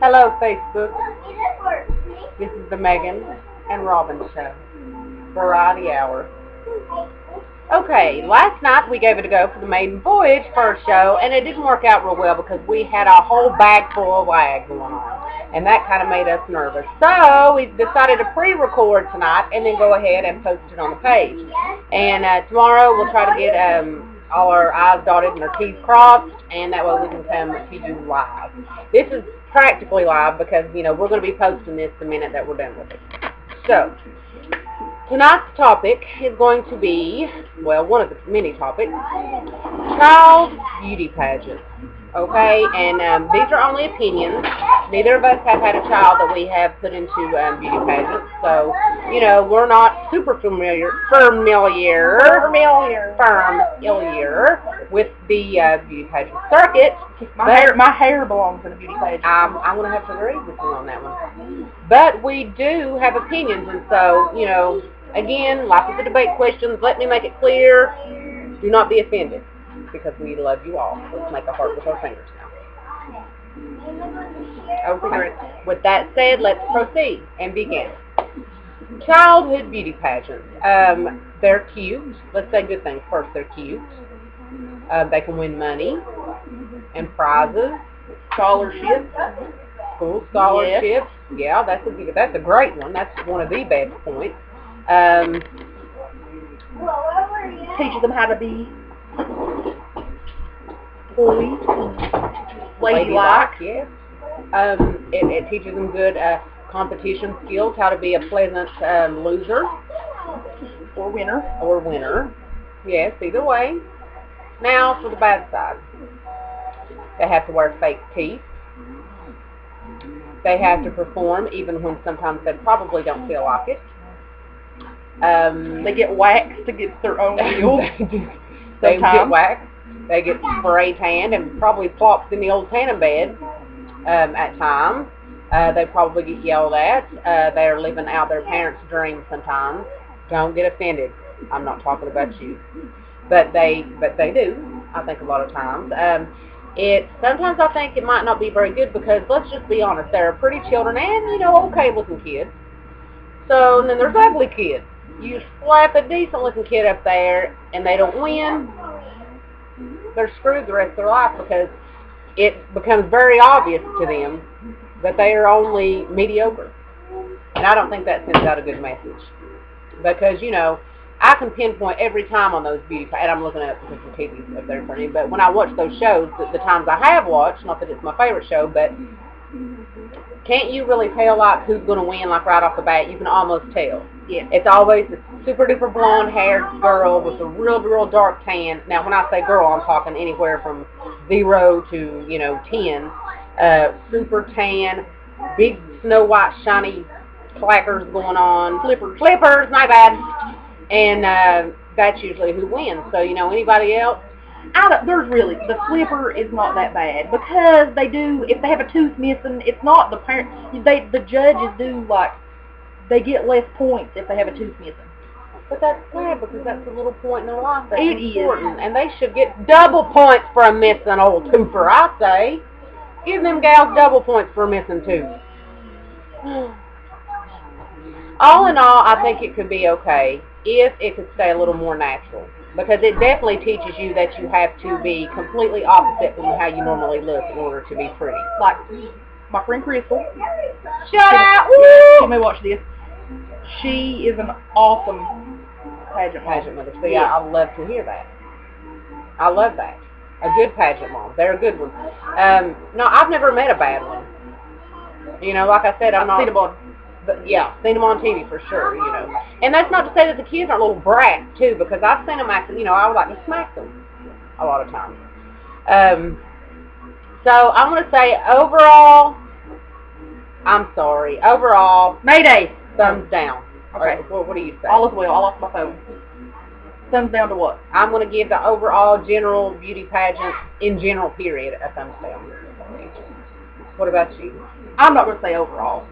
Hello, Facebook. This is the Megan and Robin Show. Variety Hour. Okay, last night we gave it a go for the Maiden Voyage first show, and it didn't work out real well because we had a whole bag full of lag going on, and that kind of made us nervous. So we decided to pre-record tonight and then go ahead and post it on the page. And tomorrow we'll try to get all our I's dotted and our T's crossed, and that way we can come to you live. This is practically live because, you know, we're going to be posting this the minute that we're done with it. So, tonight's topic is going to be, well, one of the many topics, child beauty pageants. Okay, and these are only opinions. Neither of us have had a child that we have put into beauty pageants, so, you know, we're not super familiar with the beauty pageant circuit. My hair belongs in a beauty pageant. I'm going to have to agree with you on that one. But we do have opinions, and so, you know, again, like with the debate questions, let me make it clear, do not be offended, because we love you all. Let's make a heart with our fingers now. Okay. With that said, let's proceed and begin. Childhood beauty pageants. They're cute. Let's say good things first. They're cute. They can win money and prizes, Scholarships. school scholarships. Yeah, that's a great one. That's one of the best points. Teaches them how to be poised, ladylike. Yes. It teaches them good competition skills, how to be a pleasant loser or winner. or winner. Yes, either way. Now for the bad side. They have to wear fake teeth. They have to perform even when sometimes they probably don't feel like it. They get waxed against their own will. They get waxed. They get spray tanned and probably plopped in the old tanning bed at times. They probably get yelled at. They are living out their parents' dreams sometimes. Don't get offended. I'm not talking about you. But they do, I think, a lot of times. Sometimes I think it might not be very good because, let's just be honest, there are pretty children and, you know, okay-looking kids. So, and then there's ugly kids. You slap a decent-looking kid up there and they don't win, they're screwed the rest of their life because it becomes very obvious to them that they are only mediocre. And I don't think that sends out a good message. Because, you know, I can pinpoint every time on those beauty pageants, and I'm looking up because the TV's up there in front of me, but when I watch those shows, the times I have watched, not that it's my favorite show, but can't you really tell, like, who's going to win, like, right off the bat? You can almost tell. Yeah. It's always a super-duper blonde-haired girl with a real dark tan. Now, when I say girl, I'm talking anywhere from 0 to, you know, 10. Super tan, big Snow White shiny clackers going on. Flippers, my bad. And that's usually who wins. So, you know, anybody else? The flipper is not that bad because they do, if they have a tooth missing, it's not the parent, the judges do, like, they get less points if they have a tooth missing. But that's sad because that's a little point in their life that's It important. And they should get double points for a missing old toofer, I say. Give them gals double points for a missing tooth. All in all, I think it could be okay if it could stay a little more natural. Because it definitely teaches you that you have to be completely opposite from how you normally look in order to be pretty. Like my friend Crystal. Shut up! She may watch this. She is an awesome pageant mother. See, I love to hear that. I love that. A good pageant mom. They're a good one. No, I've never met a bad one. You know, like I said, I'm not... seen them on. But yeah, seen them on TV for sure, you know. And that's not to say that the kids aren't little brats, too, because I've seen them acting, you know, I would like to smack them a lot of times. So I'm going to say overall, I'm sorry, overall, Mayday. thumbs down. Okay. What do you say? All is well. I lost my phone. Thumbs down to what? I'm going to give the overall general beauty pageant, in general period, a thumbs down. What about you? I'm not going to say overall.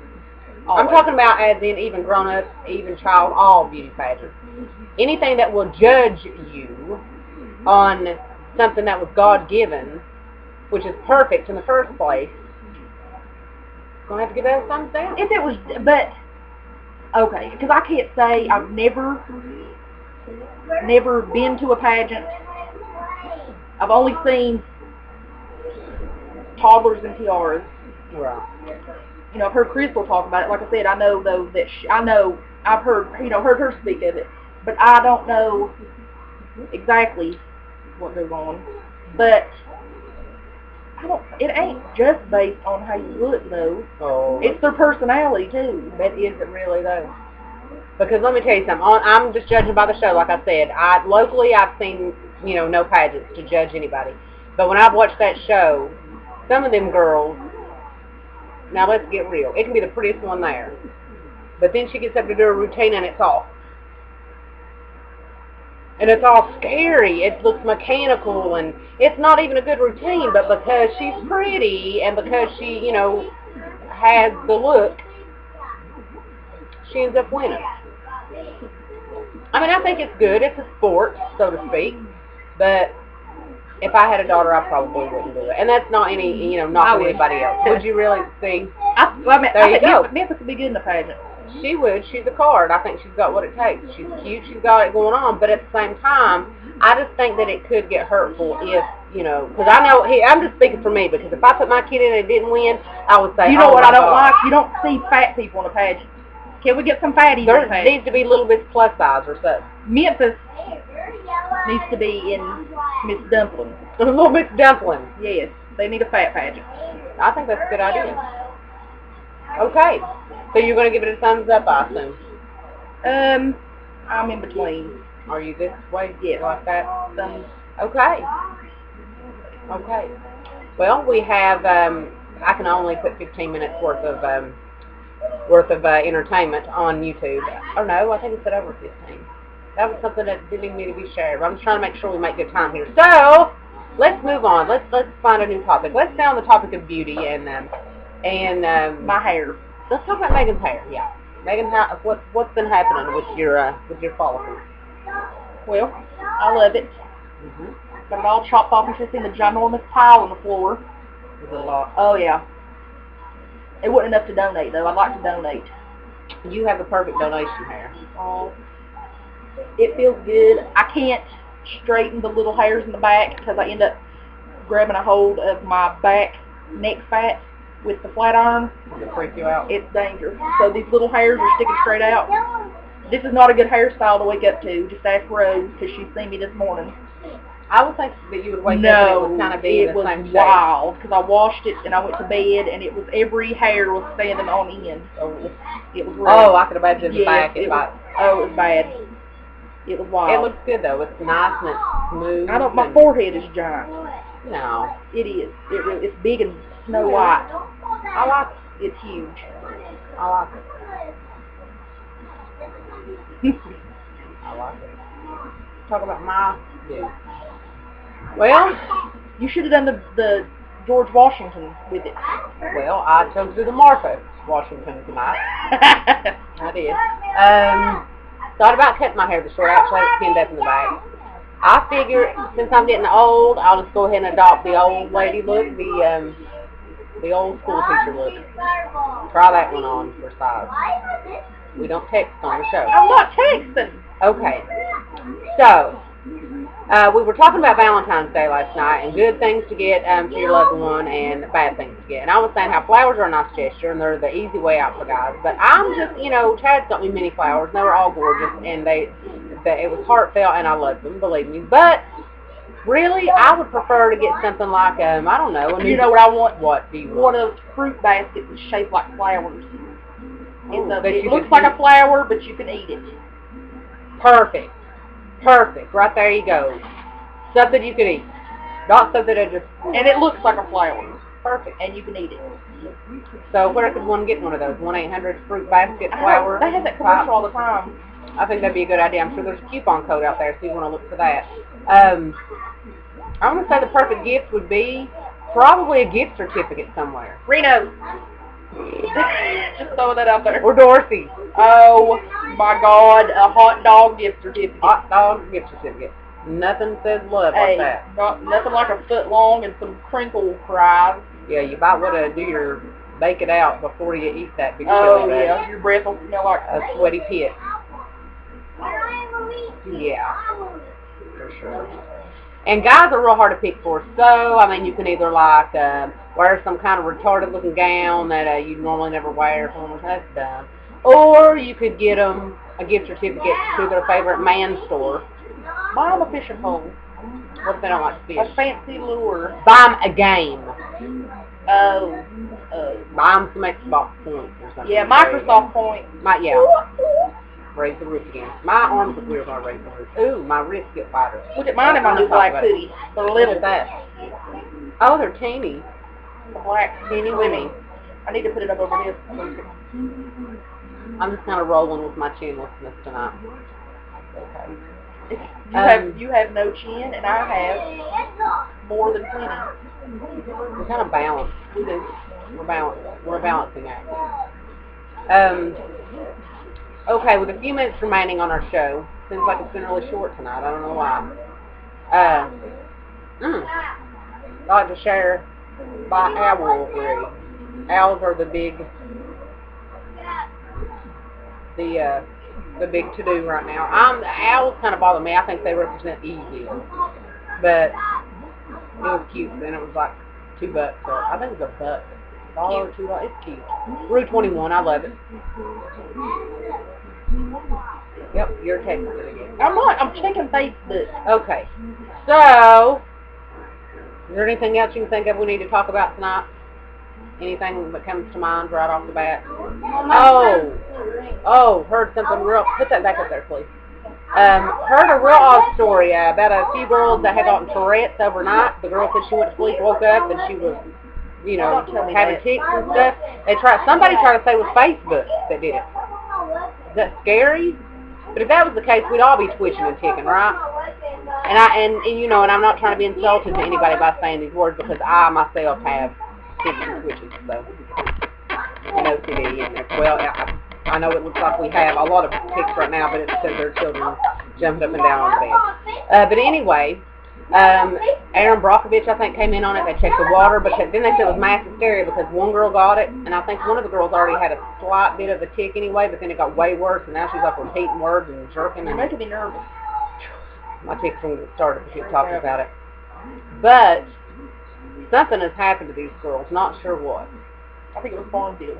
I'm talking about as in even grown-up, even child, all beauty pageants. Anything that will judge you on something that was God-given, which is perfect in the first place, Gonna have to give that a thumbs down. If it was, but okay, because I can't say I've never been to a pageant. I've only seen toddlers and tiaras. Right. You know, I've heard Crystal talk about it. Like I said, I know though that I've heard her speak of it, but I don't know exactly what goes on. But it ain't just based on how you look though. Oh. It's their personality too. That isn't really though. Because let me tell you something. I'm just judging by the show, like I said. Locally I've seen, you know, no pageants to judge anybody. But when I've watched that show, some of them girls, now let's get real. It can be the prettiest one there. But then she gets up to do a routine and it's off. And it's all scary. It looks mechanical and it's not even a good routine, but because she's pretty and because she, you know, has the look, she ends up winning. I mean, I think it's good. It's a sport, so to speak. But if I had a daughter, I probably wouldn't do it. And that's not any, you know, not anybody else. Would you really see? I think Memphis would be good in the pageant. She would. She's a card. I think she's got what it takes. She's cute. She's got it going on. But at the same time, I just think that it could get hurtful if, you know, because I know, I'm just speaking for me, because if I put my kid in and it didn't win, I would say, you know what I don't like? You don't see fat people in a pageant. Can we get some fatties in the pageant? There needs to be little bits plus size or so. Memphis needs to be in Miss Dumpling. A little Miss Dumpling. Yes, they need a fat pageant. I think that's a good idea. Okay. So you're going to give it a thumbs up, I assume? I'm in between. Are you this way? Yes. Like that? Okay. Okay. Well, we have, I can only put 15 minutes worth of entertainment on YouTube. Oh no, I think it said over 15. That was something that didn't even need to be shared. I'm just trying to make sure we make good time here. So, let's move on. Let's find a new topic. Let's stay on the topic of beauty and my hair. Let's talk about Megan's hair. Yeah, Megan, what's been happening with your follicles? Well, I love it. Got it all chopped off. You should have seen the ginormous pile on the floor. There's a lot. Oh yeah. It wasn't enough to donate though. I'd like to donate. You have the perfect donation hair. Oh, it feels good. I can't straighten the little hairs in the back because I end up grabbing a hold of my back neck fat with the flat iron. It'll freak you out. It's dangerous. So these little hairs are sticking straight out. This is not a good hairstyle to wake up to. Just ask Rose because she's seen me this morning. I would think that you would wake up and it would kind of be the same shape. No, it was wild because I washed it and I went to bed and it was every hair was standing on end. So it was rough. Oh, I could imagine the back. It was bad. It was wild. It looks good though. It's nice and it's smooth. My forehead is giant. No. It is. It's big and snow white. I like it. It's huge. I like it. I like it. Talk about my dude. Well, you should have done the George Washington with it. Well, I chose to do the Martha Washington tonight. I did. Thought about cutting my hair this short. I actually have it pinned up in the back. I figure since I'm getting old, I'll just go ahead and adopt the old lady look, the old school teacher look. Try that one on for size. We don't text on the show. I'm not texting. Okay. So, we were talking about Valentine's Day last night and good things to get for your loved one and bad things to get. And I was saying how flowers are a nice gesture and they're the easy way out for guys. But I'm just, you know, Chad's got me many flowers and they were all gorgeous and it was heartfelt and I loved them, believe me. But really, I would prefer to get something like, I don't know. You know what I want? What do you want? One of those fruit baskets that's shaped like flowers. Ooh, it looks like a flower, but you can eat it. Perfect. Perfect. Right there you go. Something you can eat. Not something that just... And it looks like a flower. Perfect. And you can eat it. So where could one get one of those? 1-800-FRUIT BASKET flower? They have that commercial all the time. I think that'd be a good idea. I'm sure there's a coupon code out there, so you want to look for that. I'm going to say the perfect gift would be probably a gift certificate somewhere. Reno. Just throwing that out there. Or Dorothy. Oh my God, a hot dog gift certificate. Hot dog gift certificate. Nothing says love like that. Nothing like a foot long and some crinkle fries. Yeah, you might want to do bake it out before you eat that big Oh, chili bag. yeah. Your breath will smell like A sweaty pit. Yeah, for sure. And guys are real hard to pick for. So, I mean, you can either like wear some kind of retarded looking gown that you normally never wear. That's dumb. Or you could get them a gift certificate to their favorite man store. Buy them a fishing pole. What if they don't like fish? A fancy lure. Buy them a game. Oh. Buy them some Xbox points or something. Yeah, Microsoft points. Yeah. Raise the roof again. My arms are weird when I raise the roof. Ooh, my wrists get wider. Look at mine in my new black hoodie. They're little. Look at that. Oh, they're teeny. The black Teeny weeny. I need to put it up over here. I'm just kind of rolling with my chinlessness tonight. Okay. You have no chin, and I have more than plenty. We're kind of balanced. We do. We're a balancing act. Okay, with a few minutes remaining on our show, seems like it's been really short tonight. I don't know why. I'd like to share my owl breed. Owls are the big to-do right now. The owls kind of bother me. I think they represent evil. But it was cute, and it was like $2. So I think it was $1. $1 or $2. It's cute. Rue 21. I love it. Yep, you're texting it again. I'm not. I'm checking Facebook. Okay. So, is there anything else you can think of we need to talk about tonight? Anything that comes to mind right off the bat? Oh, heard something real. Put that back up there, please. Heard a real odd story about a few girls that had gotten Tourette's overnight. The girl said she went to sleep, woke up, and she was, having tics and stuff. Somebody tried to say it was Facebook that did it. Is that scary? But if that was the case, we'd all be twitching and ticking, right? And I'm not trying to be insulting to anybody by saying these words because I myself have tics and twitches, so OCD. And I know it looks like we have a lot of tics right now, but it's because there are children jumping up and down on the bed. But anyway, Aaron Brockovich, I think, came in on it. They checked the water, but then they said it was mass hysteria because one girl got it, and I think one of the girls already had a slight bit of a tick anyway, but then it got way worse, and now she's like repeating words and jerking. You're making me nervous. My tics don't start to keep talking about it. But something has happened to these girls. Not sure what. I think it was Farmville.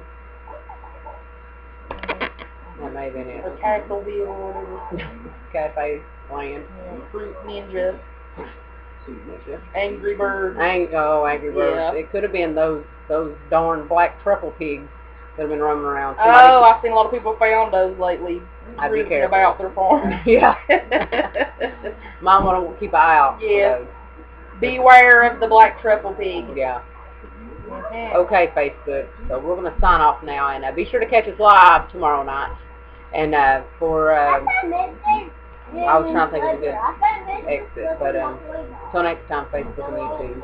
That may have been it. Or Castleville or whatever. Cafe Land. Fruit Ninja. Angry Birds. Angry Birds. Yeah. It could have been those darn black truffle pigs that have been roaming around. I've seen a lot of people found those lately. I'd be Reading careful about their farm. Yeah. Might want to keep an eye out. Yes. Beware of the black truffle pig. Yeah. Okay, Facebook. So we're going to sign off now, and be sure to catch us live tomorrow night. And I was trying to think of a good exit, but until next time, Facebook and YouTube.